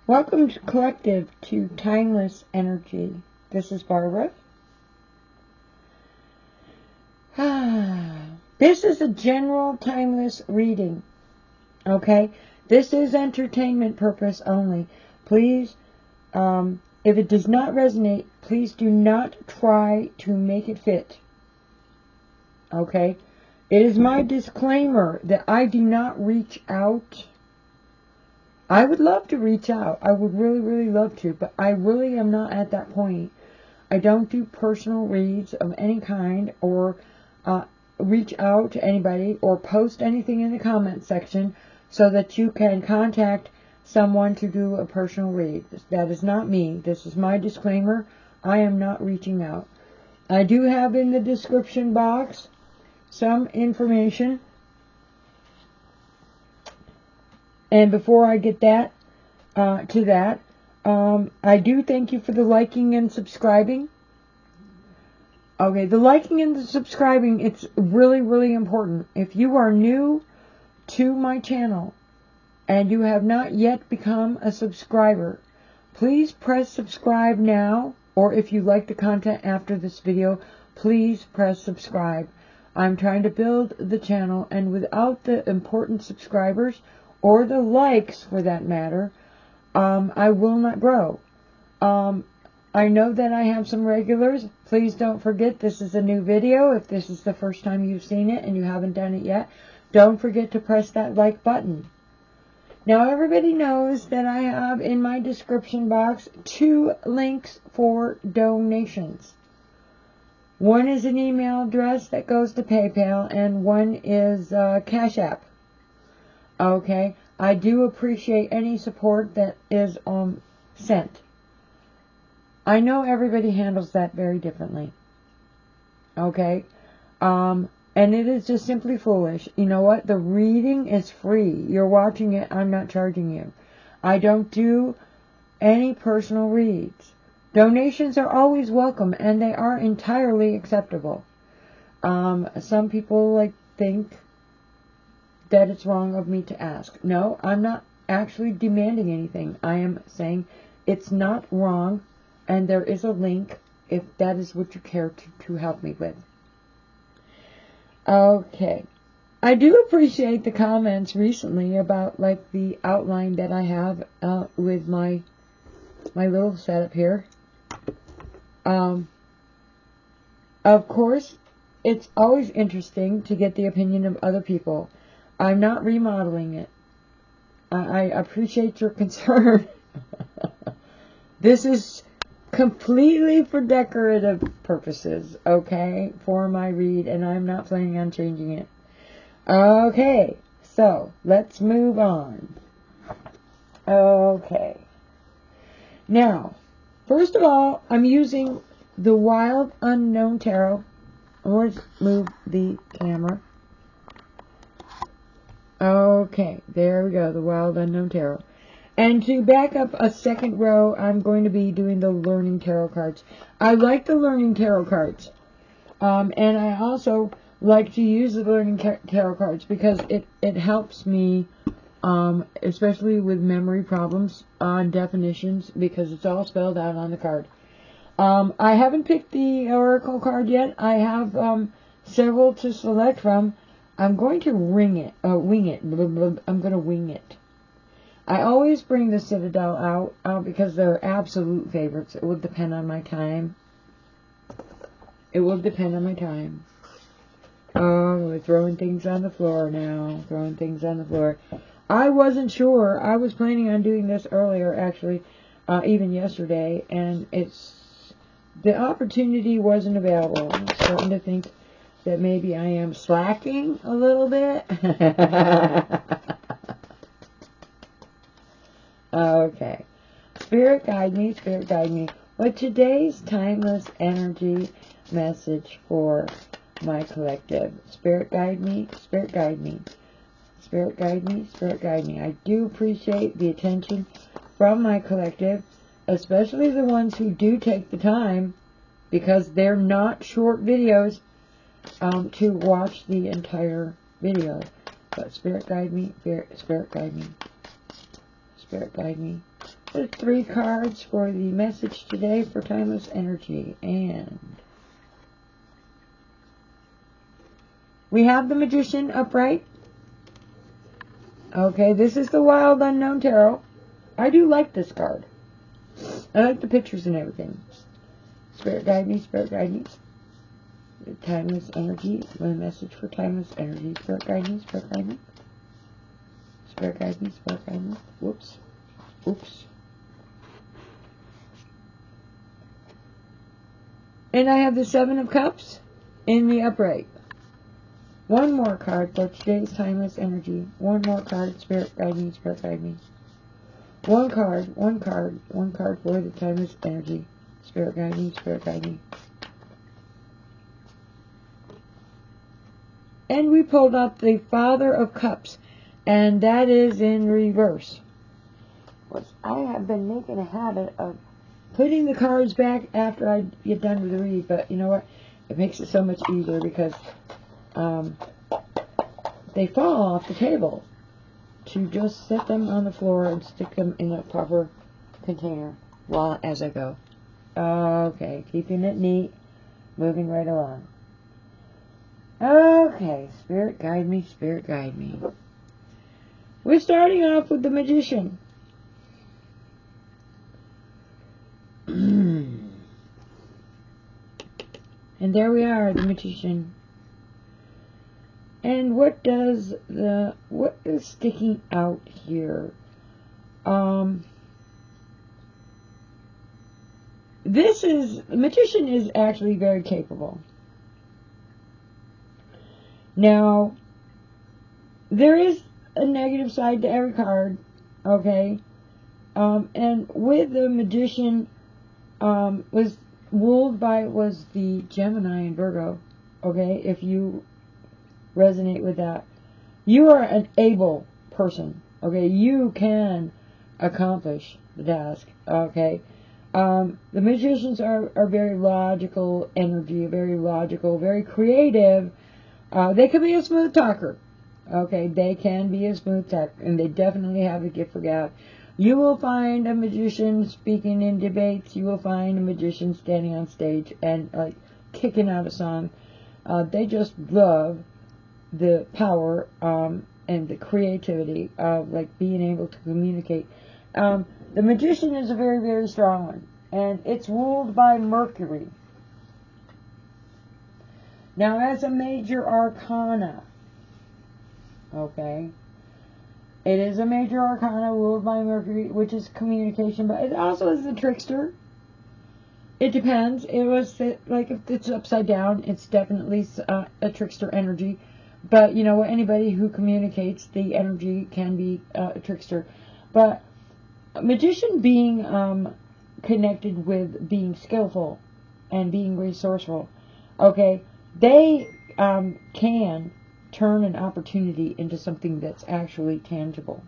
Welcome to Collective to Timeless Energy. This is Barbara. This is a general timeless reading. Okay? This is entertainment purpose only. Please, if it does not resonate, please do not try to make it fit. Okay? It is my disclaimer that I do not reach out. I would love to reach out. I would really, really love to, but I really am not at that point. I don't do personal reads of any kind, or reach out to anybody, or post anything in the comment section so that you can contact someone to do a personal read. That is not me. This is my disclaimer. I am not reaching out. I do have in the description box some information. And before I get that to that, I do thank you for the liking and subscribing. Okay, the liking and the subscribing, it's really, really important. If you are new to my channel and you have not yet become a subscriber, please press subscribe now. Or if you like the content after this video, please press subscribe. I'm trying to build the channel, and without the important subscribers, or the likes for that matter, I will not grow. I know that I have some regulars. Please don't forget, this is a new video. If this is the first time you've seen it and you haven't done it yet, don't forget to press that like button. Now, everybody knows that I have in my description box 2 links for donations. One is an email address that goes to PayPal, and one is Cash App. Okay, I do appreciate any support that is sent. I know everybody handles that very differently. Okay, and it is just simply foolish. You know what? The reading is free. You're watching it. I'm not charging you. I don't do any personal reads. Donations are always welcome, and they are entirely acceptable. Some people think that it's wrong of me to ask. No, I'm not actually demanding anything. I am saying it's not wrong, and there is a link if that is what you care to help me with. Okay. I do appreciate the comments recently about the outline that I have with my little setup here. Of course, it's always interesting to get the opinion of other people. I'm not remodeling it. I appreciate your concern. This is completely for decorative purposes, okay, for my read, and I'm not planning on changing it. Okay, so let's move on. Okay. Now, first of all, I'm using the Wild Unknown Tarot. Let's move the camera. Okay, there we go, the Wild Unknown Tarot. And to back up a second row, I'm going to be doing the Learning Tarot cards. I like the Learning Tarot cards. And I also like to use the Learning Tarot cards because it helps me, especially with memory problems on definitions, because it's all spelled out on the card. I haven't picked the Oracle card yet. I have several to select from. I'm going to wing it. I'm going to wing it. I always bring the Citadel out because they're absolute favorites. It will depend on my time. It will depend on my time. Oh, we're throwing things on the floor now. Throwing things on the floor. I wasn't sure. I was planning on doing this earlier, actually, even yesterday, and the opportunity wasn't available. I'm starting to think that maybe I am slacking a little bit. Okay. Spirit guide me, Spirit guide me. With today's timeless energy message for my collective. Spirit guide me, Spirit guide me. Spirit guide me, Spirit guide me. I do appreciate the attention from my collective, especially the ones who do take the time, because they're not short videos, to watch the entire video. But Spirit guide me, Spirit guide me. Spirit guide me. The 3 cards for the message today for Timeless Energy. And we have the Magician upright. Okay, this is the Wild Unknown Tarot. I do like this card. I like the pictures and everything. Spirit guide me, Spirit guide me. The Timeless Energy, my message for Timeless Energy. Spirit guide me, Spirit guide me. Spirit guide me, Spirit guide me. Whoops. Oops. And I have the 7 of Cups in the upright. One more card for today's Timeless Energy. One more card. Spirit guide me, Spirit guide me. One card for the Timeless Energy. Spirit guide me, Spirit guide me. And we pulled up the Father of Cups. And that is in reverse. I have been making a habit of putting the cards back after I get done with the read, but you know what? It makes it so much easier because they fall off the table. To just set them on the floor and stick them in a proper container as I go. Okay, keeping it neat, moving right along. Okay, Spirit guide me, Spirit guide me. We're starting off with the Magician. And there we are, the Magician. And what is sticking out here? The Magician is actually very capable. Now, there is a negative side to every card, okay? And with the Magician, was ruled by the Gemini and Virgo, okay? If you resonate with that, you are an able person, okay? You can accomplish the task, okay? The Magicians are very logical energy, very logical, very creative. They can be a smooth talker, okay? They can be a smooth talker, and they definitely have a gift for gab. You will find a Magician speaking in debates. You will find a Magician standing on stage and kicking out a song. They just love the power and the creativity of being able to communicate. The Magician is a very, very strong one, and it's ruled by Mercury. Now, as a major arcana, okay, it is a major arcana ruled by Mercury, which is communication, but it also is a trickster. It depends. If it's upside down, it's definitely a trickster energy. But, you know, anybody who communicates the energy can be a trickster. But a Magician being connected with being skillful and being resourceful, okay, they can turn an opportunity into something that's actually tangible.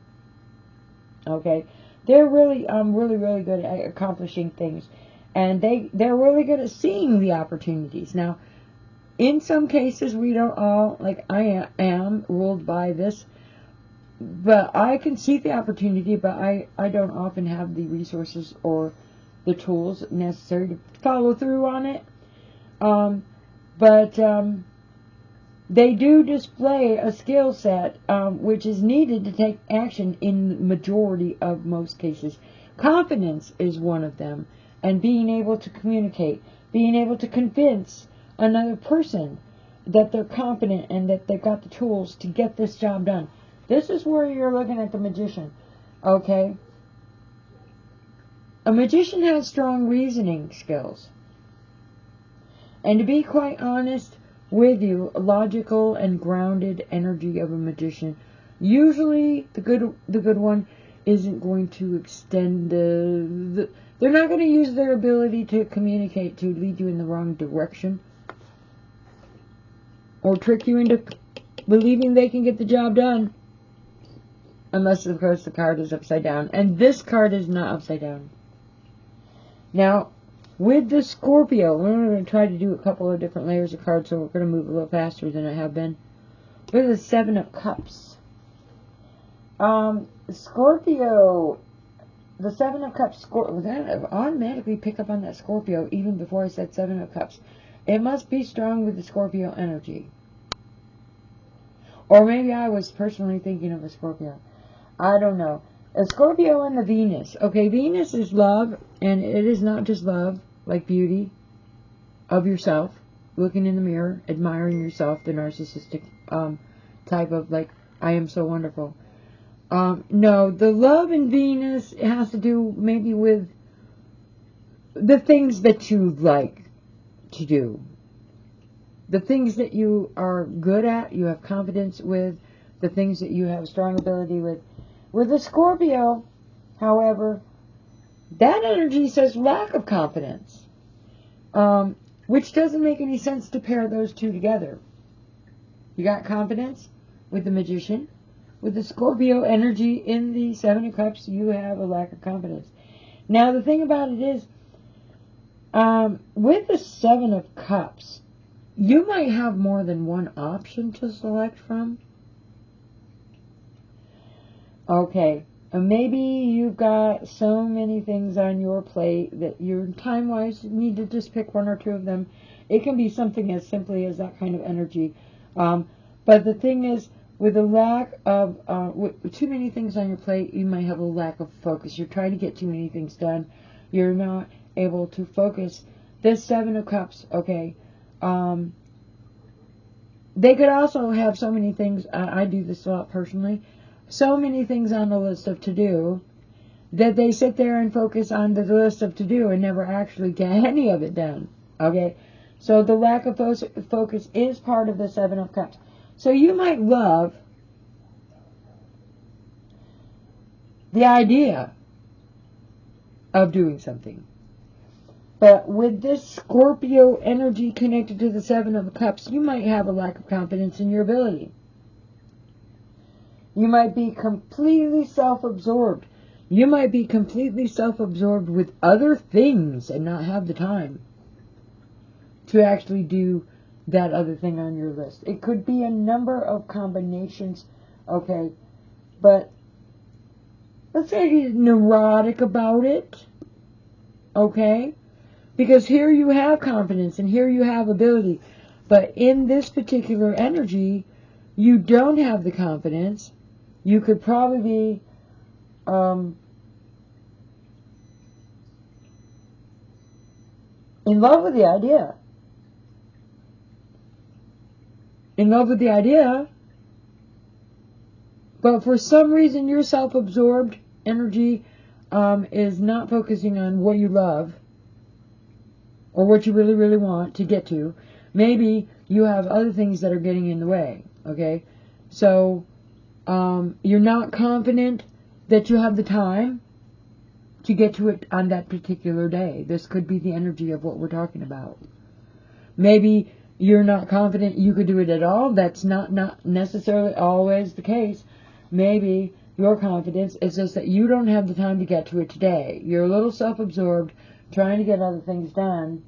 Okay, they're really really good at accomplishing things, and they're really good at seeing the opportunities. Now, in some cases, we don't all, I am ruled by this, but I can see the opportunity, but I don't often have the resources or the tools necessary to follow through on it. They do display a skill set which is needed to take action in the majority of most cases. Confidence is one of them, and being able to communicate, being able to convince another person that they're confident and that they've got the tools to get this job done. This is where you're looking at the Magician, okay? A Magician has strong reasoning skills. And to be quite honest with you, a logical and grounded energy of a Magician, usually the good one isn't going to extend they're not going to use their ability to communicate to lead you in the wrong direction or trick you into believing they can get the job done, unless of course the card is upside down, and this card is not upside down. Now, with the Scorpio, we're going to try to do a couple of different layers of cards, so we're going to move a little faster than I have been. With the 7 of Cups. Scorpio the Seven of Cups, that automatically pick up on that Scorpio even before I said Seven of Cups. It must be strong with the Scorpio energy. Or maybe I was personally thinking of a Scorpio. I don't know. A Scorpio and the Venus. Okay, Venus is love, and it is not just love, like beauty of yourself, looking in the mirror, admiring yourself, the narcissistic type of, like, I am so wonderful. No, the love in Venus has to do maybe with the things that you like to do. The things that you are good at, you have confidence with, the things that you have strong ability with. With the Scorpio, however, that energy says lack of confidence, which doesn't make any sense to pair those two together. You got confidence with the Magician. With the Scorpio energy in the Seven of Cups, you have a lack of confidence. Now, the thing about it is, with the Seven of Cups, you might have more than one option to select from. Okay, maybe you've got so many things on your plate that you're time-wise need to just pick one or two of them. It can be something as simply as that kind of energy. But the thing is, with a lack of, with too many things on your plate, you might have a lack of focus. You're trying to get too many things done. You're not able to focus. This Seven of Cups, okay, they could also have so many things, I do this a lot personally, so many things on the list of to-do that they sit there and focus on the list of to-do and never actually get any of it done, okay? So the lack of focus is part of the Seven of Cups. So you might love the idea of doing something. But with this Scorpio energy connected to the Seven of Cups, you might have a lack of confidence in your ability. You might be completely self-absorbed. You might be completely self-absorbed with other things and not have the time to actually do that other thing on your list. It could be a number of combinations, okay, but let's say you're neurotic about it, okay, because here you have confidence and here you have ability, but in this particular energy, you don't have the confidence. You could probably be in love with the idea. In love with the idea, but for some reason your self-absorbed energy is not focusing on what you love or what you really, really want to get to. Maybe you have other things that are getting in the way, okay? So you're not confident that you have the time to get to it on that particular day. This could be the energy of what we're talking about. Maybe you're not confident you could do it at all. That's not necessarily always the case. Maybe your confidence is just that you don't have the time to get to it today. You're a little self-absorbed, trying to get other things done.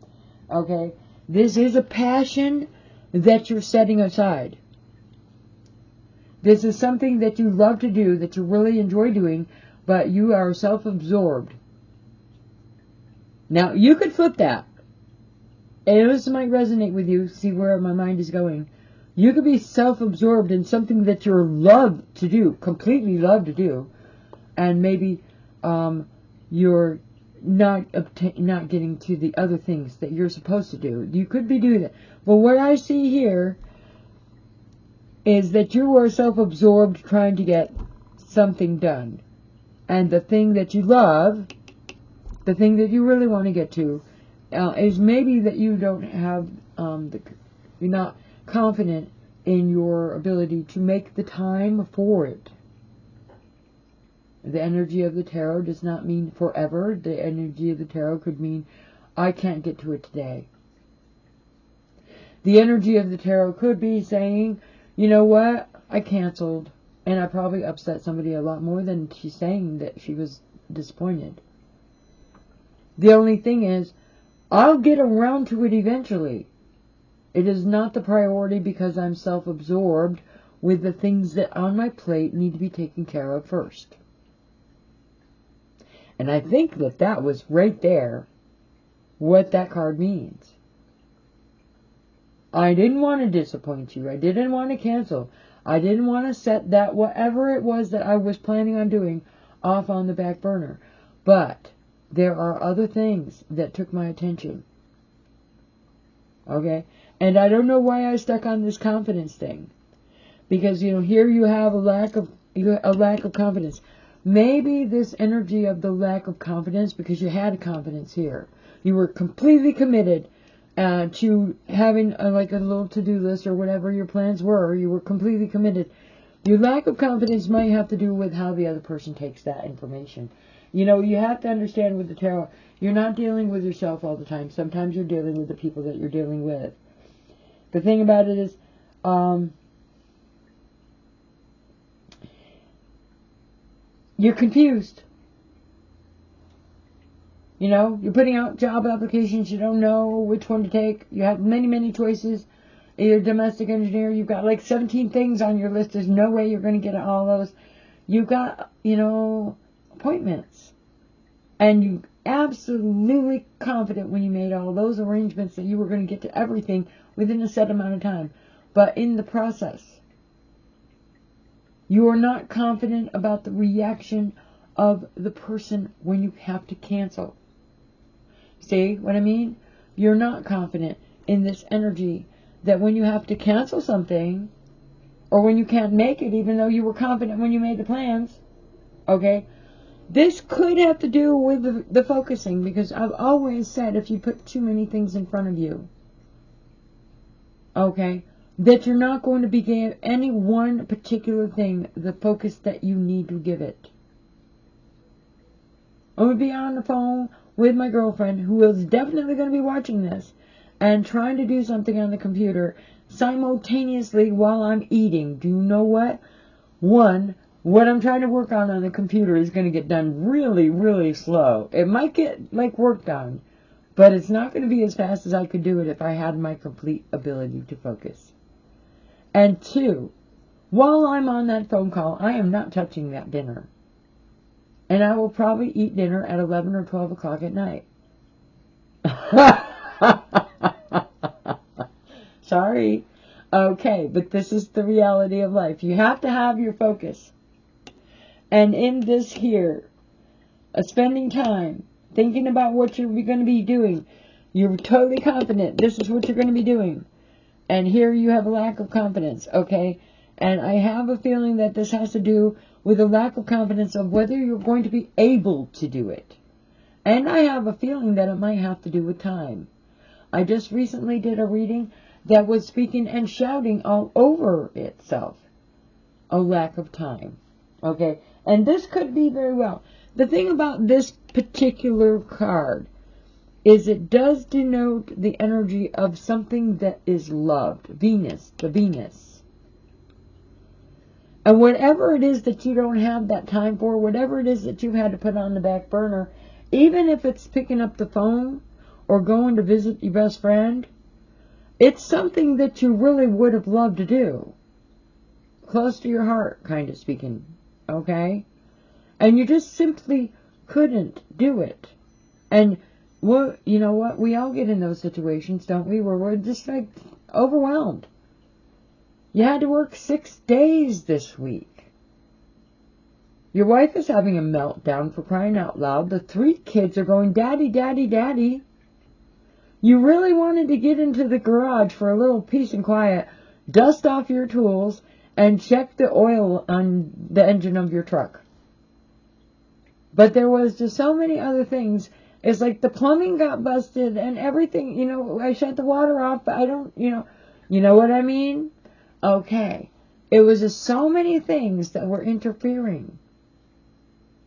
Okay? This is a passion that you're setting aside. This is something that you love to do, that you really enjoy doing, but you are self-absorbed. Now, you could flip that. And this might resonate with you, see where my mind is going. You could be self-absorbed in something that you love to do, completely love to do, and maybe you're not getting to the other things that you're supposed to do. You could be doing that. But what I see here is that you are self-absorbed trying to get something done. And the thing that you love, the thing that you really want to get to, is maybe that you don't have, you're not confident in your ability to make the time for it. The energy of the tarot does not mean forever. The energy of the tarot could mean, I can't get to it today. The energy of the tarot could be saying, you know what, I canceled. And I probably upset somebody a lot more than she's saying that she was disappointed. The only thing is, I'll get around to it eventually. It is not the priority because I'm self-absorbed with the things that on my plate need to be taken care of first. And I think that that was right there what that card means. I didn't want to disappoint you. I didn't want to cancel. I didn't want to set that whatever it was that I was planning on doing off on the back burner. But there are other things that took my attention. Okay? And I don't know why I stuck on this confidence thing. Because, you know, here you have a lack of confidence. Maybe this energy of the lack of confidence, because you had confidence here. You were completely committed to having like a little to-do list or whatever your plans were. You were completely committed. Your lack of confidence might have to do with how the other person takes that information. You know, you have to understand with the tarot, you're not dealing with yourself all the time. Sometimes you're dealing with the people that you're dealing with. The thing about it is, you're confused. You know, you're putting out job applications, you don't know which one to take. You have many, many choices. You're a domestic engineer, you've got like 17 things on your list. There's no way you're going to get all those. You've got, you know, appointments. And you absolutely confident when you made all those arrangements that you were going to get to everything within a set amount of time. But in the process, you are not confident about the reaction of the person when you have to cancel. See what I mean? You're not confident in this energy that when you have to cancel something, or when you can't make it even though you were confident when you made the plans, okay? This could have to do with the focusing, because I've always said if you put too many things in front of you, okay, that you're not going to be giving any one particular thing the focus that you need to give it. I'm going to be on the phone with my girlfriend, who is definitely going to be watching this, and trying to do something on the computer simultaneously while I'm eating. Do you know what? One, what I'm trying to work on the computer is going to get done really, really slow. It might get, like, work done, but it's not going to be as fast as I could do it if I had my complete ability to focus. And two, while I'm on that phone call, I am not touching that dinner. And I will probably eat dinner at 11 or 12 o'clock at night. Sorry. Okay, but this is the reality of life. You have to have your focus. And in this here, spending time thinking about what you're going to be doing, you're totally confident this is what you're going to be doing. And here you have a lack of confidence, okay? And I have a feeling that this has to do with a lack of confidence of whether you're going to be able to do it. And I have a feeling that it might have to do with time. I just recently did a reading that was speaking and shouting all over itself. A lack of time. Okay? And this could be very well. The thing about this particular card is it does denote the energy of something that is loved. Venus, the Venus. And whatever it is that you don't have that time for, whatever it is that you've had to put on the back burner, even if it's picking up the phone or going to visit your best friend, it's something that you really would have loved to do. Close to your heart, kind of speaking. Okay? And you just simply couldn't do it. And, well, you know what? We all get in those situations, don't we? Where we're just like overwhelmed. You had to work 6 days this week. Your wife is having a meltdown, for crying out loud. The 3 kids are going, Daddy, Daddy, Daddy. You really wanted to get into the garage for a little peace and quiet, dust off your tools, and check the oil on the engine of your truck. But there was just so many other things. It's like the plumbing got busted and everything, you know, I shut the water off, but I don't, you know what I mean? Okay. It was just so many things that were interfering.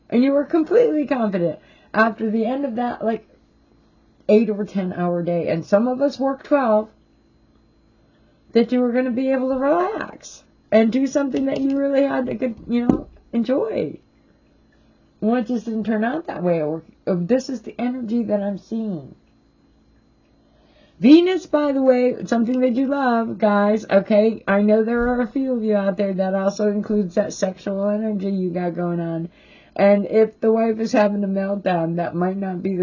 And you were completely confident after the end of that, like, 8 or 10 hour day, and some of us work 12, that you were going to be able to relax and do something that you really had to, enjoy. Well, it just didn't turn out that way. Or this is the energy that I'm seeing. Venus, by the way, something that you love, guys, okay? I know there are a few of you out there that also includes that sexual energy you got going on. And if the wife is having a meltdown, that might not be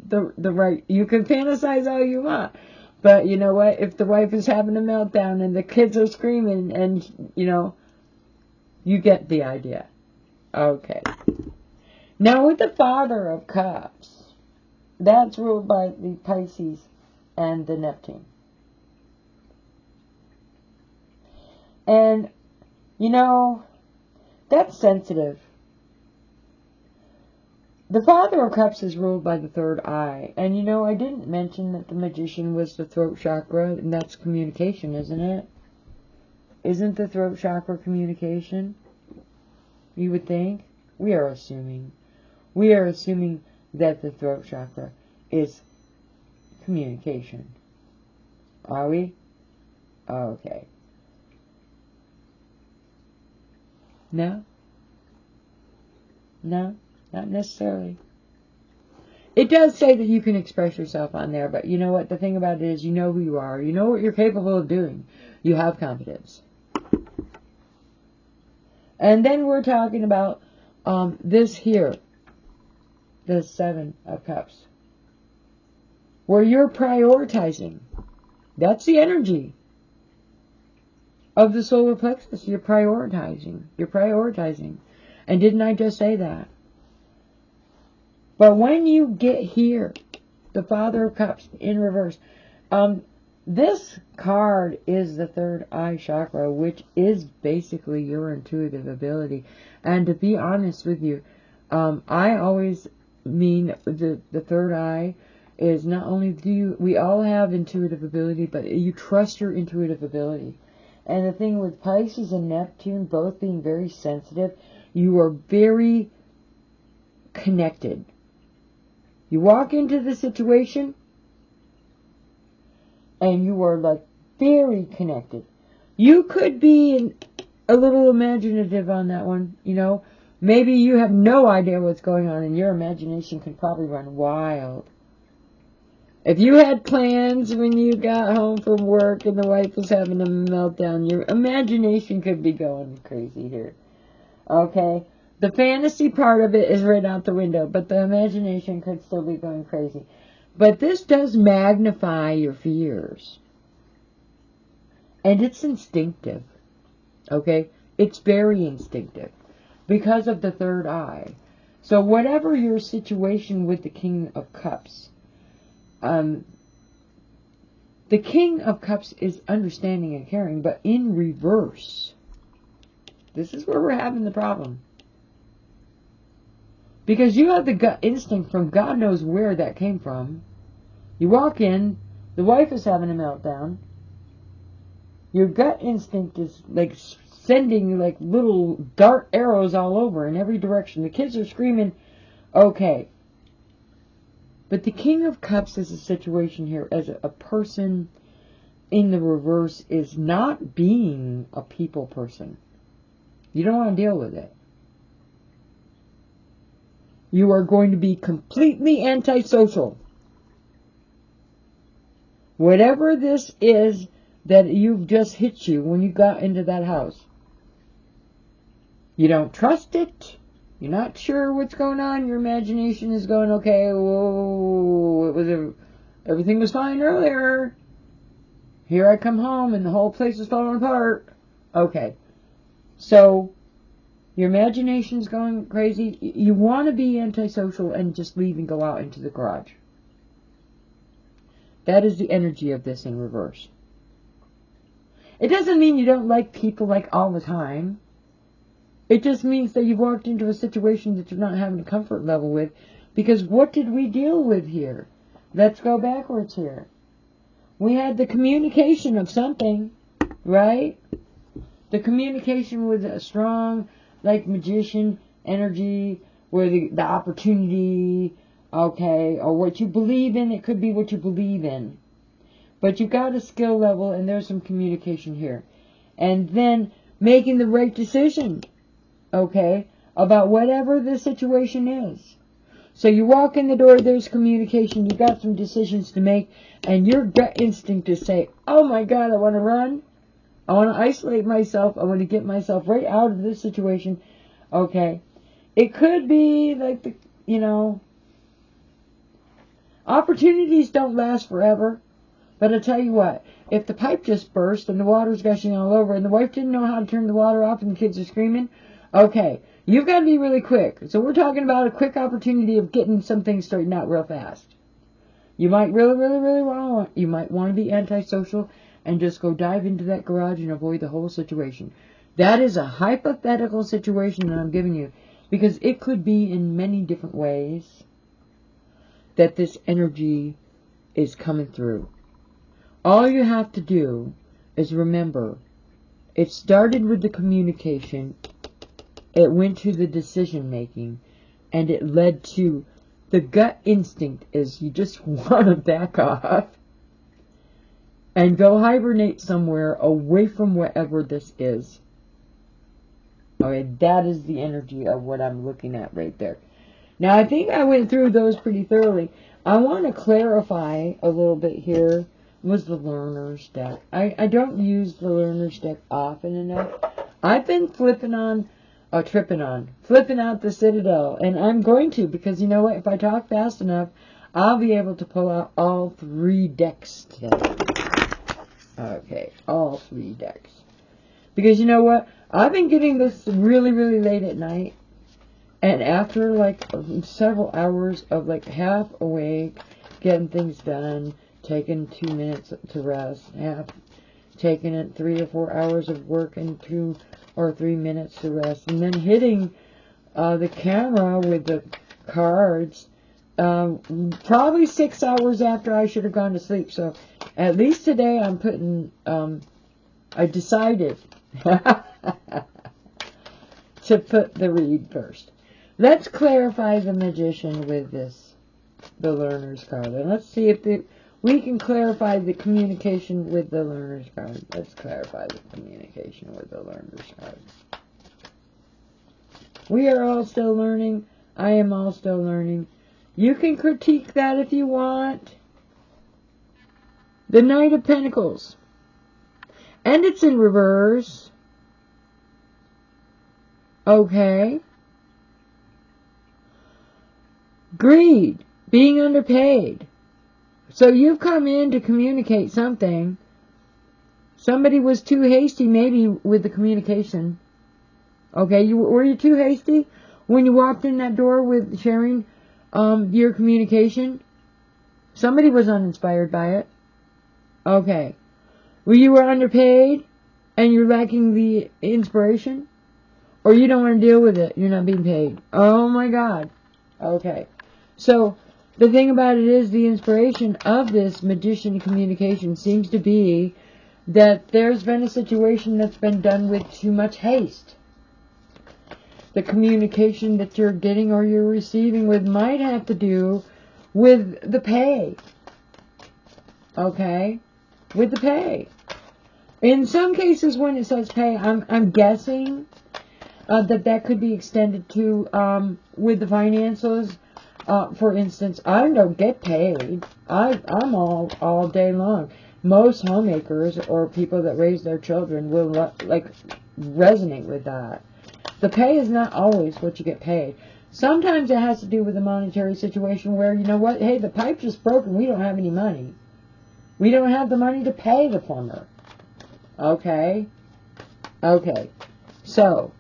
the right. You can fantasize all you want, but you know what? If the wife is having a meltdown and the kids are screaming, and you get the idea. Okay. Now with the Father of Cups, that's ruled by the Pisces and the Neptune. And, that's sensitive. The Father of Cups is ruled by the third eye. And I didn't mention that the Magician was the throat chakra, and that's communication, isn't it? Isn't the throat chakra communication? You would think? We are assuming. We are assuming that the throat chakra is communication. Are we? Okay. No? No? Not necessarily. It does say that you can express yourself on there, but you know what? The thing about it is you know who you are. You know what you're capable of doing. You have confidence. And then we're talking about this here. The Seven of Cups. Where you're prioritizing. That's the energy of the solar plexus. You're prioritizing. You're prioritizing. And didn't I just say that? But when you get here, the Father of Cups in reverse, this card is the third eye chakra, which is basically your intuitive ability. And to be honest with you, I always mean the third eye is not only we all have intuitive ability, but you trust your intuitive ability. And the thing with Pisces and Neptune both being very sensitive, you are very connected. You walk into the situation and you are like very connected. You could be a little imaginative on that one, Maybe you have no idea what's going on and your imagination can probably run wild. If you had plans when you got home from work and the wife was having a meltdown, your imagination could be going crazy here. Okay? The fantasy part of it is right out the window, but the imagination could still be going crazy. But this does magnify your fears. And it's instinctive. Okay? It's very instinctive. Because of the third eye. So whatever your situation with the King of Cups, the King of Cups is understanding and caring, but in reverse. This is where we're having the problem. Because you have the gut instinct from God knows where that came from. You walk in, the wife is having a meltdown. Your gut instinct is like sending like little dart arrows all over in every direction. The kids are screaming, okay. But the King of Cups is a situation here as a person in the reverse is not being a people person. You don't want to deal with it. You are going to be completely antisocial. Whatever this is that you've just hit you when you got into that house. You don't trust it. You're not sure what's going on. Your imagination is going, okay, whoa, everything was fine earlier. Here I come home and the whole place is falling apart. Okay. So, your imagination's going crazy. You want to be antisocial and just leave and go out into the garage. That is the energy of this in reverse. It doesn't mean you don't like people like all the time. It just means that you've walked into a situation that you're not having a comfort level with. Because what did we deal with here? Let's go backwards here. We had the communication of something, right? The communication with a strong, like, magician energy, where the opportunity, okay, or what you believe in. It could be what you believe in. But you got a skill level, and there's some communication here. And then making the right decision, okay, about whatever the situation is. So you walk in the door, there's communication, you got some decisions to make, and your gut instinct is say, oh my God, I want to run. I want to isolate myself. I want to get myself right out of this situation. Okay. It could be like the, you know, opportunities don't last forever. But I tell you what, if the pipe just burst and the water's gushing all over and the wife didn't know how to turn the water off and the kids are screaming, okay, you've got to be really quick. So we're talking about a quick opportunity of getting some things straightened out real fast. You might really want to be antisocial and just go dive into that garage and avoid the whole situation. That is a hypothetical situation that I'm giving you, because it could be in many different ways that this energy is coming through. All you have to do is remember, it started with the communication, it went to the decision making, and it led to the gut instinct is you just want to back off and go hibernate somewhere away from wherever this is. Okay, that is the energy of what I'm looking at right there. Now, I think I went through those pretty thoroughly. I want to clarify a little bit here was the learner's deck. I don't use the learner's deck often enough. I've been flipping out the Citadel, and I'm going to, because you know what, if I talk fast enough, I'll be able to pull out all 3 decks today. Okay, all 3 decks. Because you know what, I've been getting this really late at night, and after like several hours of like half awake, getting things done, taking 2 minutes to rest, taking it 3 or 4 hours of work and 2 or 3 minutes to rest, and then hitting the camera with the cards probably 6 hours after I should have gone to sleep. So at least today I'm putting, I decided to put the read first. Let's clarify the magician with this, the learner's card. And let's see if we can clarify the communication with the learner's card. Let's clarify the communication with the learner's card. We are all still learning. I am all still learning. You can critique that if you want. The Knight of Pentacles. And it's in reverse. Okay. Greed. Being underpaid. So you've come in to communicate something. Somebody was too hasty maybe with the communication. Okay, were you too hasty when you walked in that door with sharing your communication? Somebody was uninspired by it. Okay. Well, you were underpaid and you're lacking the inspiration? Or you don't want to deal with it, you're not being paid. Oh my God. Okay. So the thing about it is, the inspiration of this magician communication seems to be that there's been a situation that's been done with too much haste. The communication that you're getting or you're receiving with might have to do with the pay. Okay? With the pay. In some cases when it says pay, I'm guessing that could be extended to with the finances. For instance, I don't get paid. I'm all day long. Most homemakers or people that raise their children will like resonate with that. The pay is not always what you get paid. Sometimes it has to do with a monetary situation where, you know what, hey, the pipe just broke and we don't have any money. We don't have the money to pay the plumber. Okay? Okay. So,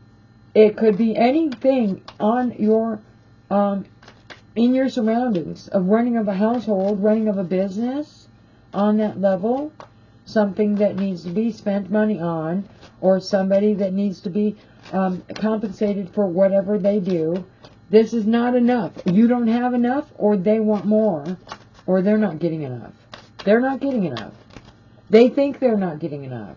it could be anything on your, in your surroundings of running of a household, running of a business on that level, something that needs to be spent money on, or somebody that needs to be compensated for whatever they do. This is not enough. You don't have enough, or they want more, or they're not getting enough. They're not getting enough. They think they're not getting enough.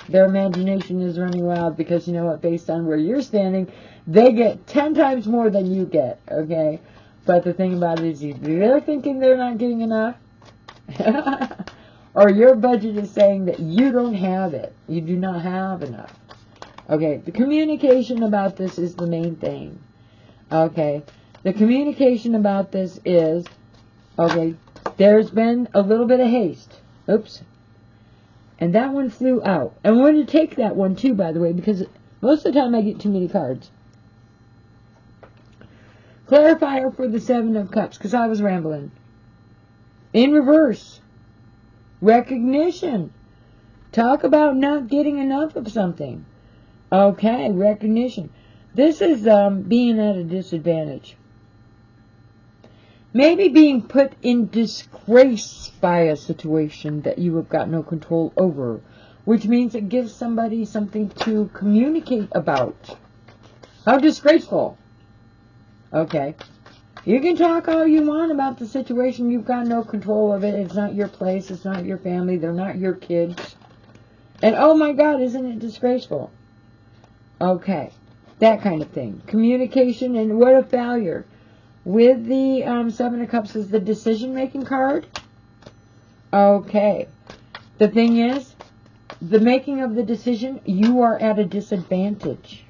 Their imagination is running wild because, you know what, based on where you're standing, they get 10 times more than you get, okay? But the thing about it is, either they're thinking they're not getting enough, or your budget is saying that you don't have it. You do not have enough. Okay, the communication about this is the main thing. Okay, the communication about this is, okay, there's been a little bit of haste. Oops. And that one flew out. I'm going to take that one too, by the way, because most of the time I get too many cards. Clarifier for the Seven of Cups, because I was rambling. In reverse. Recognition. Talk about not getting enough of something. Okay, recognition. This is being at a disadvantage. Maybe being put in disgrace by a situation that you have got no control over, which means it gives somebody something to communicate about. How disgraceful. Okay. You can talk all you want about the situation. You've got no control of it. It's not your place. It's not your family. They're not your kids. And oh my God, isn't it disgraceful? Okay. That kind of thing. Communication, and what a failure. With the Seven of Cups is the decision-making card. Okay. The thing is, the making of the decision, you are at a disadvantage.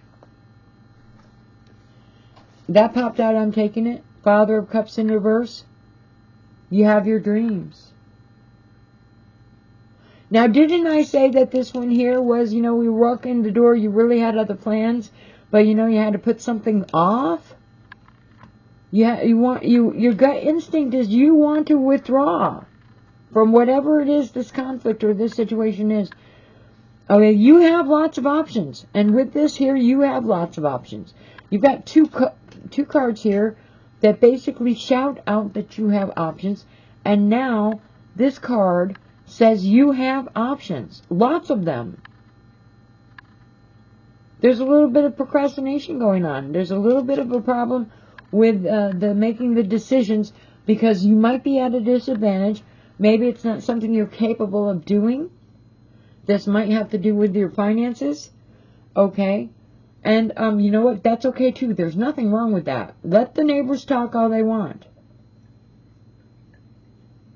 That popped out, I'm taking it. Father of Cups in reverse. You have your dreams. Now, didn't I say that this one here was, we walk in the door, you really had other plans, but you had to put something off? Your gut instinct is you want to withdraw from whatever it is this conflict or this situation is. Okay, you have lots of options. And with this here, you have lots of options. You've got two cards here that basically shout out that you have options. And now, this card says you have options. Lots of them. There's a little bit of procrastination going on. There's a little bit of a problem with the making the decisions, because you might be at a disadvantage. Maybe it's not something you're capable of doing. This might have to do with your finances. Okay. And you know what? That's okay too. There's nothing wrong with that. Let the neighbors talk all they want.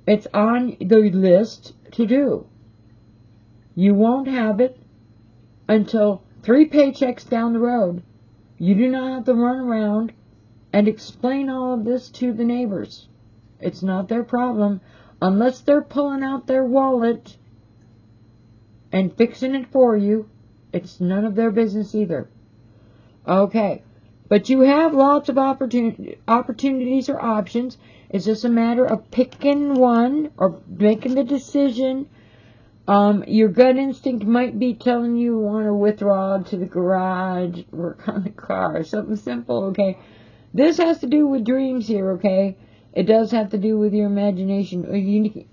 It's on the list to do. You won't have it until 3 paychecks down the road. You do not have to run around and explain all of this to the neighbors. It's not their problem unless they're pulling out their wallet and fixing it for you. It's none of their business either. Okay. But you have lots of opportunities or options. It's just a matter of picking one or making the decision. Your gut instinct might be telling you want to withdraw to the garage, work on the car, something simple, okay? This has to do with dreams here, okay? It does have to do with your imagination.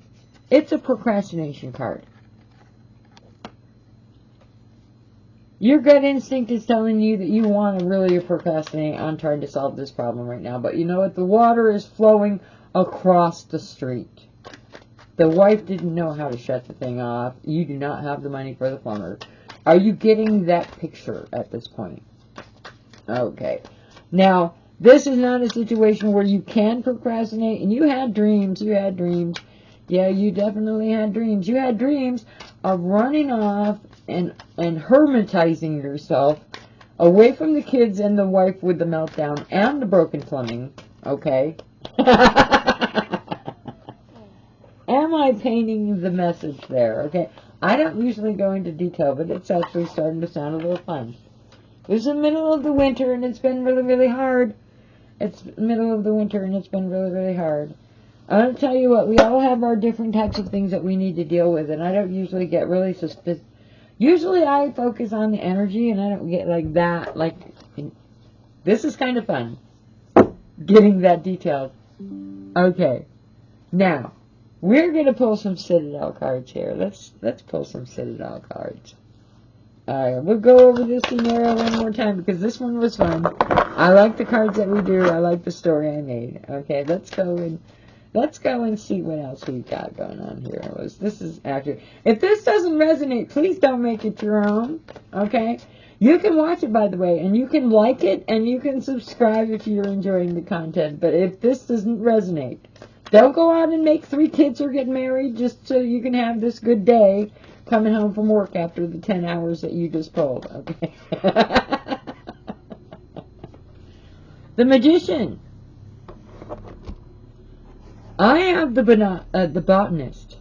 It's a procrastination card. Your gut instinct is telling you that you want to really procrastinate on trying to solve this problem right now. But you know what? The water is flowing across the street. The wife didn't know how to shut the thing off. You do not have the money for the plumber. Are you getting that picture at this point? Okay. Now, this is not a situation where you can procrastinate. And you had dreams. You had dreams. Yeah, you definitely had dreams. You had dreams of running off and hermetizing yourself away from the kids and the wife with the meltdown and the broken plumbing. Okay? Am I painting the message there? Okay. I don't usually go into detail, but it's actually starting to sound a little fun. It's the middle of the winter and it's been really, really hard. It's middle of the winter and it's been really, really hard. I'm going to tell you what, we all have our different types of things that we need to deal with, and I don't usually get really suspicious. Usually I focus on the energy, and I don't get like that. Like, this is kind of fun, getting that detailed. Okay, now, we're going to pull some Citadel cards here. Let's pull some Citadel cards. Alright, we'll go over this scenario one more time, because this one was fun. I like the cards that we do. I like the story I made. Okay, let's go and see what else we've got going on here. This is accurate. If this doesn't resonate, please don't make it your own. Okay? You can watch it, by the way, and you can like it, and you can subscribe if you're enjoying the content. But if this doesn't resonate, don't go out and make 3 kids or get married just so you can have this good day coming home from work after the 10 hours that you just pulled. Okay? The Magician. I have the botanist.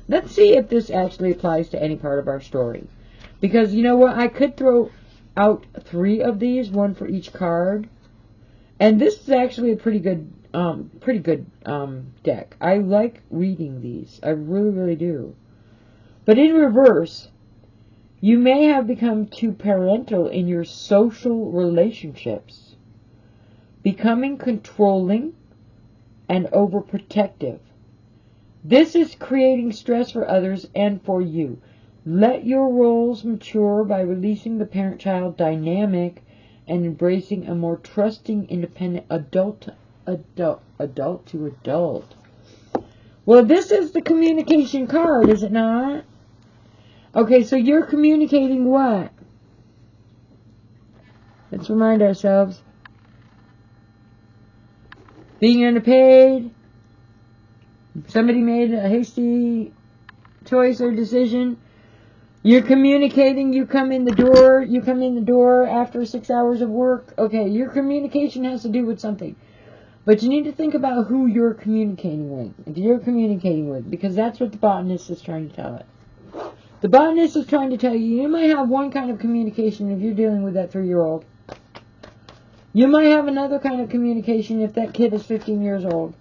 Let's see if this actually applies to any part of our story. Because, you know what, I could throw out 3 of these, one for each card, And this is actually a pretty good deck. I like reading these. I really, really do. But in reverse, you may have become too parental in your social relationships, becoming controlling and overprotective. This is creating stress for others and for you. Let your roles mature by releasing the parent-child dynamic and embracing a more trusting, independent adult to adult. Well, this is the communication card, is it not? Okay, so you're communicating what? Let's remind ourselves. Being underpaid. Somebody made a hasty choice or decision. You're communicating, you come in the door after 6 hours of work. Okay, your communication has to do with something. But you need to think about who you're communicating with. If you're communicating with, because that's what the botanist is trying to tell it. The botanist is trying to tell you, you might have one kind of communication if you're dealing with that 3-year-old. You might have another kind of communication if that kid is 15 years old.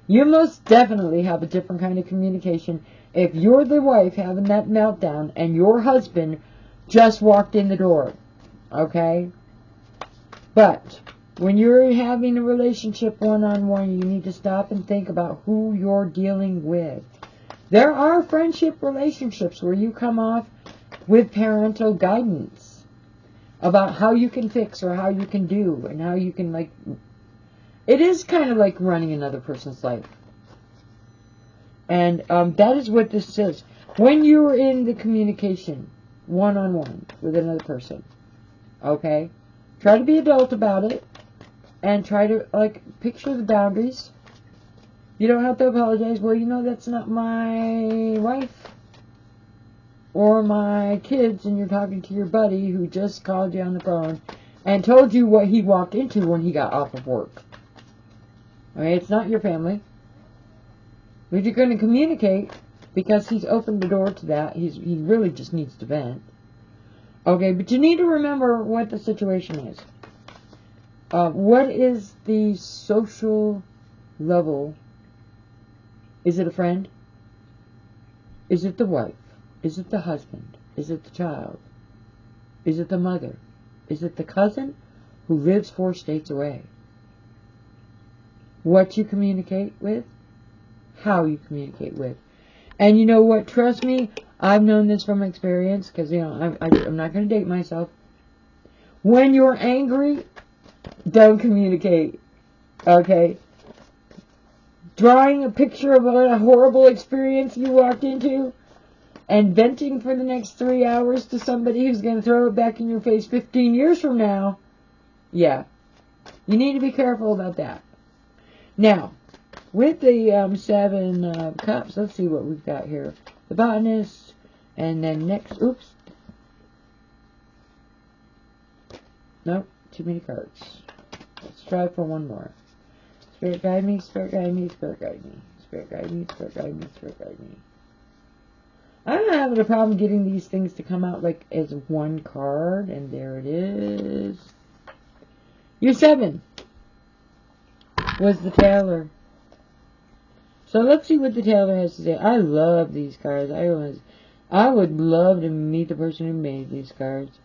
You most definitely have a different kind of communication if you're the wife having that meltdown and your husband just walked in the door. Okay? But when you're having a relationship one-on-one, you need to stop and think about who you're dealing with. There are friendship relationships where you come off with parental guidance about how you can fix or how you can do and how you can, like, it is kind of like running another person's life. And that is what this says. When you're in the communication, one-on-one with another person, okay, try to be adult about it and try to, like, picture the boundaries. You don't have to apologize. Well, you know, that's not my wife or my kids, and you're talking to your buddy who just called you on the phone and told you what he walked into when he got off of work. Okay, it's not your family. But you're going to communicate because he's opened the door to that. He really just needs to vent. Okay, but you need to remember what the situation is. What is the social level? Is it a friend? Is it the wife? Is it the husband? Is it the child? Is it the mother? Is it the cousin who lives 4 states away? What you communicate with, how you communicate with. And you know what? Trust me, I've known this from experience, because, you know, I'm not going to date myself. When you're angry, don't communicate. Okay? Drawing a picture of a horrible experience you walked into and venting for the next 3 hours to somebody who's going to throw it back in your face 15 years from now. Yeah. You need to be careful about that. Now, with the 7 cups, let's see what we've got here. The botanist, and then next, oops. Nope, too many cards. Let's try for one more. Spirit guide me, spirit guide me, spirit guide me. Spirit guide me, spirit guide me, spirit guide me. I'm not having a problem getting these things to come out like as one card, and there it is. Your 7 was the tailor. So let's see what the tailor has to say. I love these cards. I would love to meet the person who made these cards.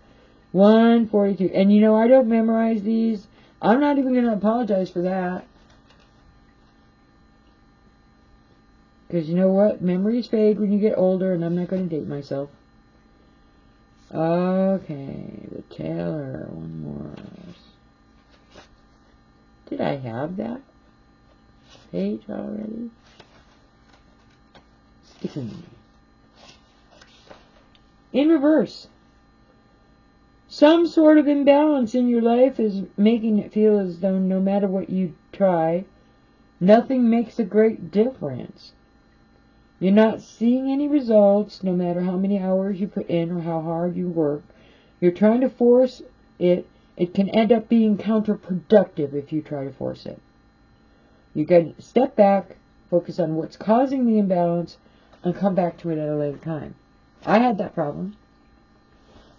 142. And you know, I don't memorize these. I'm not even going to apologize for that. Because you know what? Memories fade when you get older, and I'm not going to date myself. Okay, the tailor. One more. Did I have that page already? In reverse. Some sort of imbalance in your life is making it feel as though no matter what you try, nothing makes a great difference. You're not seeing any results, no matter how many hours you put in or how hard you work. You're trying to force it. It can end up being counterproductive if you try to force it. You got to step back, focus on what's causing the imbalance, and come back to it at a later time. I had that problem.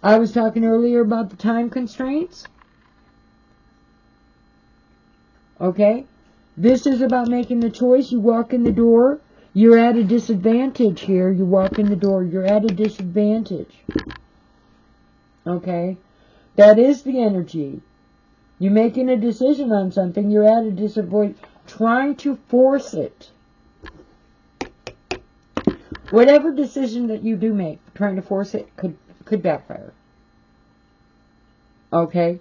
I was talking earlier about the time constraints. Okay? This is about making the choice. You walk in the door, you're at a disadvantage here. You walk in the door, you're at a disadvantage. Okay? That is the energy. You're making a decision on something, you're at a disadvantage, trying to force it. Whatever decision that you do make, trying to force it could backfire. Okay?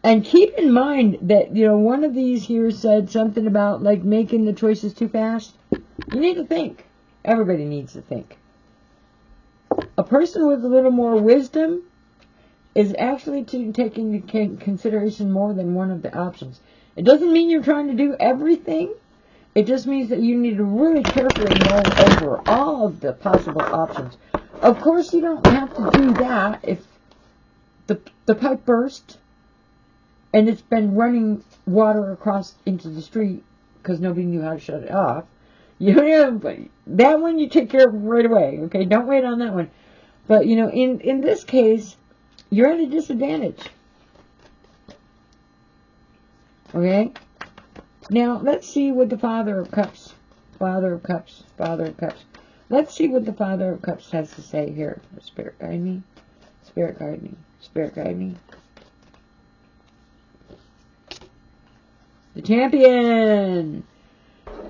And keep in mind that, one of these here said something about, like, making the choices too fast. You need to think. Everybody needs to think. A person with a little more wisdom is actually taking into consideration more than one of the options. It doesn't mean you're trying to do everything. It just means that you need to really carefully mull over all of the possible options. Of course, you don't have to do that if the pipe burst and it's been running water across into the street because nobody knew how to shut it off. That one you take care of right away. Okay, don't wait on that one. But in this case, you're at a disadvantage. Okay. Now, let's see what the Father of Cups. Let's see what the Father of Cups has to say here. Spirit guide me. Spirit guide me. Spirit guide me. The Champion.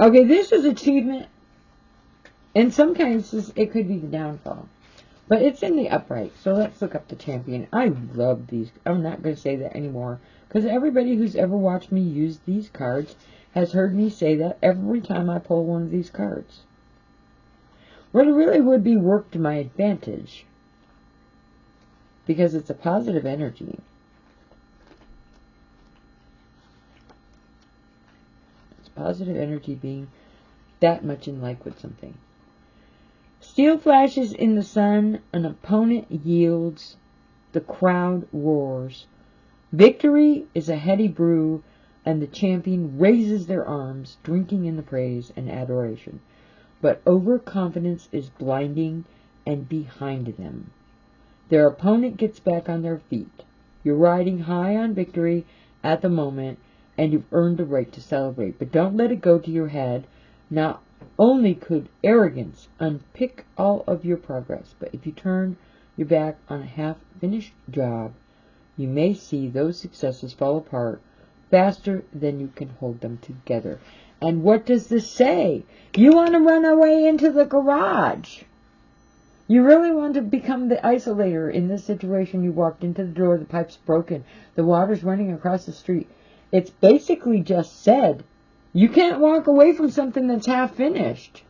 Okay, this is achievement. In some cases, it could be the downfall. But it's in the upright. So let's look up the Champion. I love these. I'm not going to say that anymore. Because everybody who's ever watched me use these cards has heard me say that every time I pull one of these cards. Well, it really would be worked to my advantage. Because it's a positive energy. It's positive energy being that much in like with something. Steel flashes in the sun, an opponent yields, the crowd roars. Victory is a heady brew, and the champion raises their arms, drinking in the praise and adoration. But overconfidence is blinding and behind them. Their opponent gets back on their feet. You're riding high on victory at the moment, and you've earned the right to celebrate. But don't let it go to your head. Not only could arrogance unpick all of your progress, but if you turn your back on a half-finished job, you may see those successes fall apart faster than you can hold them together. And what does this say? You want to run away into the garage. You really want to become the isolator in this situation. You walked into the door, the pipe's broken, the water's running across the street. It's basically just said, you can't walk away from something that's half finished.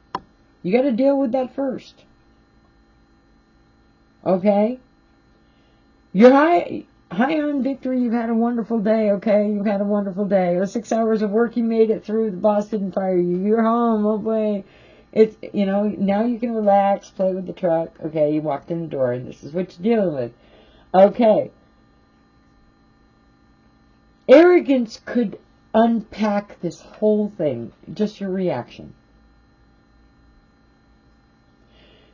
You got to deal with that first. Okay? You're high on victory. You've had a wonderful day. Okay? You've had a wonderful day. Or 6 hours of work, you made it through. The boss didn't fire you. You're home. Oh boy. It's, now you can relax, play with the truck. Okay? You walked in the door and this is what you're dealing with. Okay. Arrogance could unpack this whole thing. Just your reaction.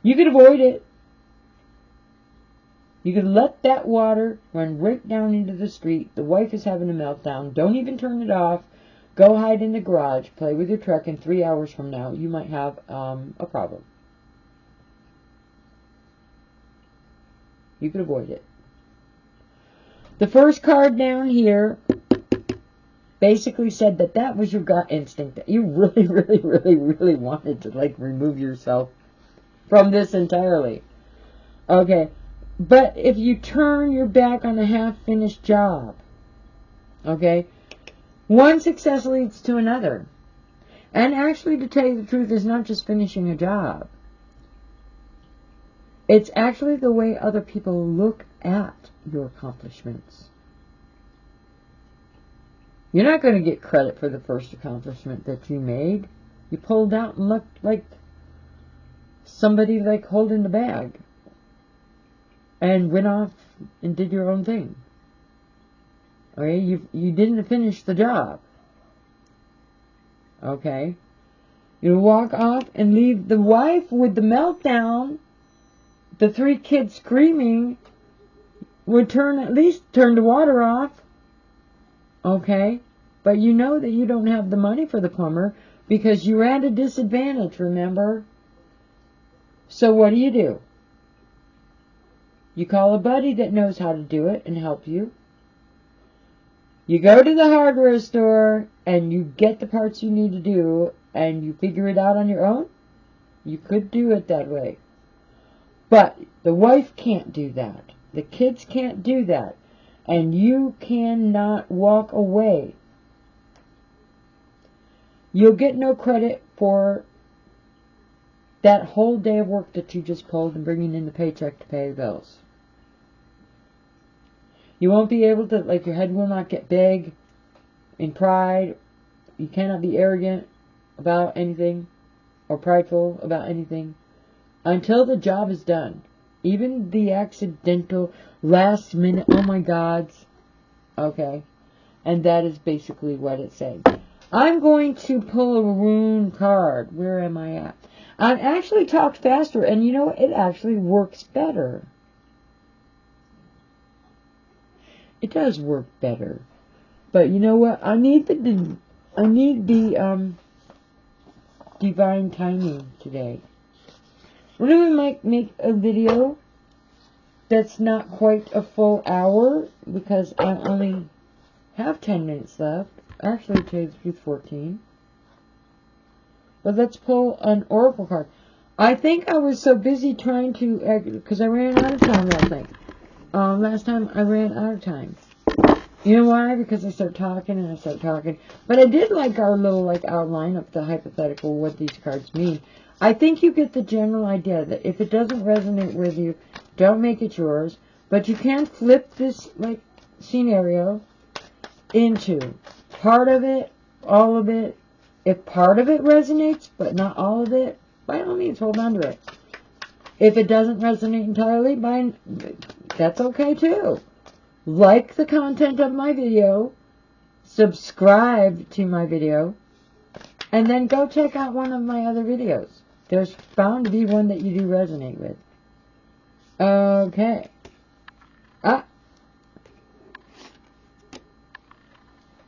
You could avoid it. You could let that water run right down into the street. The wife is having a meltdown. Don't even turn it off. Go hide in the garage. Play with your truck. And 3 hours from now, you might have a problem. You could avoid it. The first card down here basically said that was your gut instinct. That you really, really, really, really wanted to, remove yourself from this entirely. Okay. But if you turn your back on a half-finished job, okay, one success leads to another. And actually, to tell you the truth, it's not just finishing a job. It's actually the way other people look at your accomplishments. You're not going to get credit for the first accomplishment that you made. You pulled out and looked like somebody holding the bag. And went off and did your own thing. Okay, you didn't finish the job. Okay, you walk off and leave the wife with the meltdown. The 3 kids screaming. Would at least turn the water off. Okay, But you know that you don't have the money for the plumber because you're at a disadvantage, remember? So what do? You call a buddy that knows how to do it and help you. You go to the hardware store and you get the parts you need to do and you figure it out on your own. You could do it that way. But the wife can't do that. The kids can't do that. And you cannot walk away. You'll get no credit for that whole day of work that you just pulled and bringing in the paycheck to pay the bills. You won't be able to, like, your head will not get big in pride. You cannot be arrogant about anything or prideful about anything until the job is done. Even the accidental last minute, oh my gods. Okay. And that is basically what it said. I'm going to pull a rune card. Where am I at? I've actually talked faster, and you know, it actually works better. It does work better. But you know what? I need the divine timing today. We're going to make a video that's not quite a full hour because I only have 10 minutes left. Actually, today's 14. But let's pull an oracle card. I think I was so busy trying to, because I ran out of time last night. Last time I ran out of time. You know why? Because I started talking and I started talking. But I did like our little outline of the hypothetical, what these cards mean. I think you get the general idea that if it doesn't resonate with you, don't make it yours. But you can flip this scenario into part of it, all of it. If part of it resonates, but not all of it, by all means, hold on to it. If it doesn't resonate entirely, that's okay too. Like the content of my video, subscribe to my video, and then go check out one of my other videos. There's bound to be one that you do resonate with. Okay.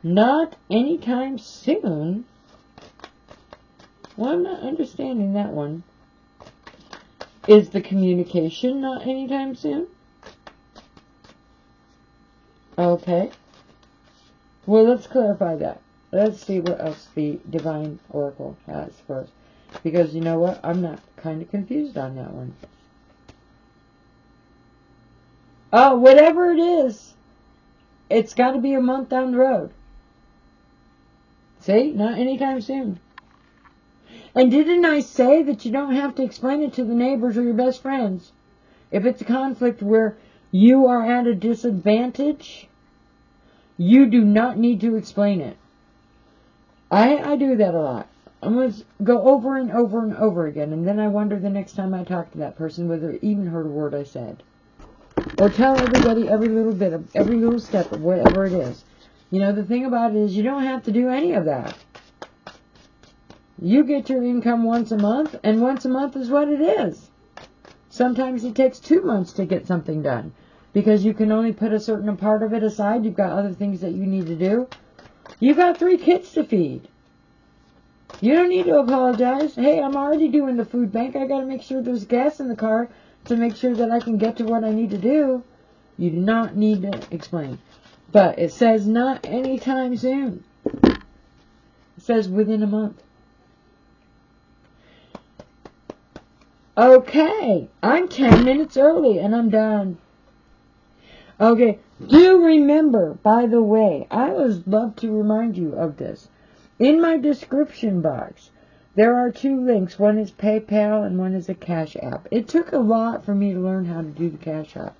Not anytime soon. Well, I'm not understanding that one. Is the communication not anytime soon? Okay. Well, let's clarify that. Let's see what else the Divine Oracle has for us. Because you know what? I'm not kind of confused on that one. Oh, whatever it is, it's got to be a month down the road. See? Not anytime soon. And didn't I say that you don't have to explain it to the neighbors or your best friends? If it's a conflict where you are at a disadvantage, you do not need to explain it. I do that a lot. I'm going to go over and over and over again, and then I wonder the next time I talk to that person whether they even heard a word I said. Or tell everybody every little bit of every little step of whatever it is. You know, the thing about it is you don't have to do any of that. You get your income once a month, and once a month is what it is. Sometimes it takes 2 months to get something done, because you can only put a certain part of it aside. You've got other things that you need to do. You've got 3 kids to feed. You don't need to apologize. Hey, I'm already doing the food bank. I got to make sure there's gas in the car to make sure that I can get to what I need to do. You do not need to explain. But it says not anytime soon. It says within a month. Okay, I'm 10 minutes early and I'm done. Okay, do remember, by the way, I would love to remind you of this. In my description box, there are 2 links. One is PayPal and one is a Cash App. It took a lot for me to learn how to do the Cash App.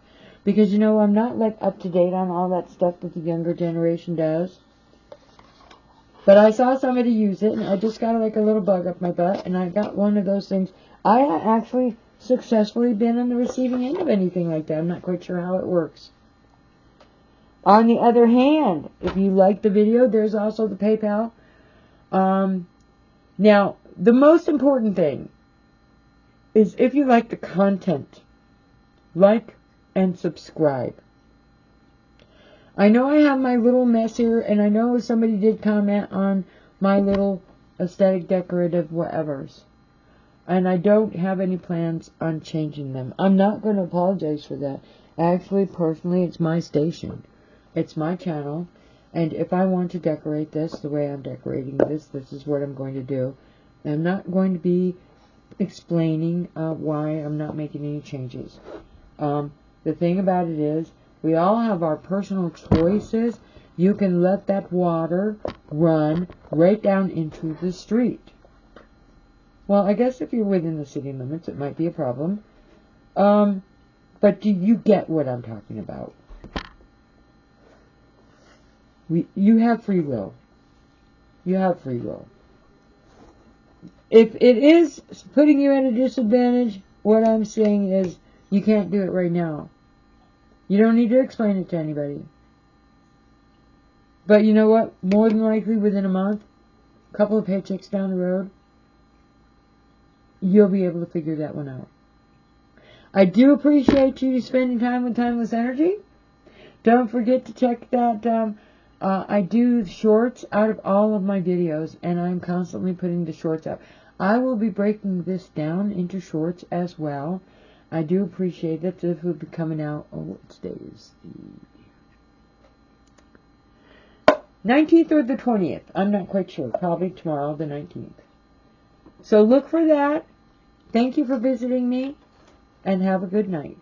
Because, you know, I'm not up to date on all that stuff that the younger generation does. But I saw somebody use it and I just got a little bug up my butt and I got one of those things. I have actually successfully been on the receiving end of anything like that. I'm not quite sure how it works. On the other hand, if you like the video, there's also the PayPal. Now, the most important thing is if you like the content, like and subscribe. I know I have my little mess here, and I know somebody did comment on my little aesthetic decorative whatevers. And I don't have any plans on changing them. I'm not going to apologize for that. Actually, personally, it's my station. It's my channel. And if I want to decorate this the way I'm decorating this, this is what I'm going to do. I'm not going to be explaining why I'm not making any changes. The thing about it is, we all have our personal choices. You can let that water run right down into the street. Well, I guess if you're within the city limits, it might be a problem. But do you get what I'm talking about? You have free will. You have free will. If it is putting you at a disadvantage, what I'm saying is you can't do it right now. You don't need to explain it to anybody. But you know what? More than likely within a month, a couple of paychecks down the road, you'll be able to figure that one out. I do appreciate you spending time with Timeless Energy. Don't forget to check that. I do shorts out of all of my videos, and I'm constantly putting the shorts up. I will be breaking this down into shorts as well. I do appreciate that. This will be coming out. Oh, what day is the 19th or the 20th? I'm not quite sure. Probably tomorrow, the 19th. So look for that. Thank you for visiting me, and have a good night.